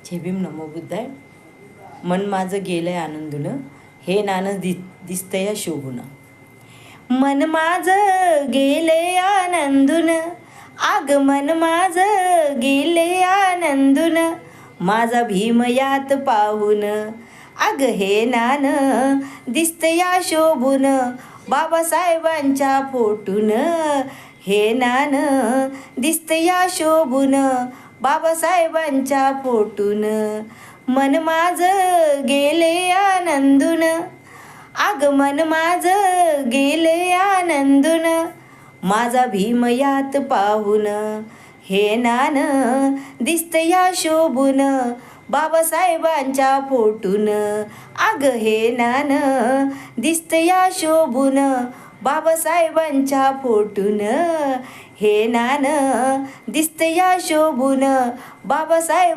जय भीम नमो बुद्धाय. मन माझं गेलंय आनंदून, हे नाणं दिसतंय शोभून. मन माझं गेलंय आनंदून, आगमन माझं गेले आनंदून, माझा भीम यात पाहून. अग हे नाणं दिसतया शोभून, बाबासाहेबांच्या फोटून. हे नाणं दिसतया शोभून, बाबासाहेबांच्या फोटून. मन माझं गेले आनंदून, आगमन माझं गेले आनंदून, माझा भीम यात पाहून. हे नाणं दिसतया शोभून, बाबासाहेबांच्या फोटून. अग हे नाणं दिसतया शोभून, बाबासाहेबांच्या फोटून. हे नाणं दिसतया शोभून, बाबासाहेब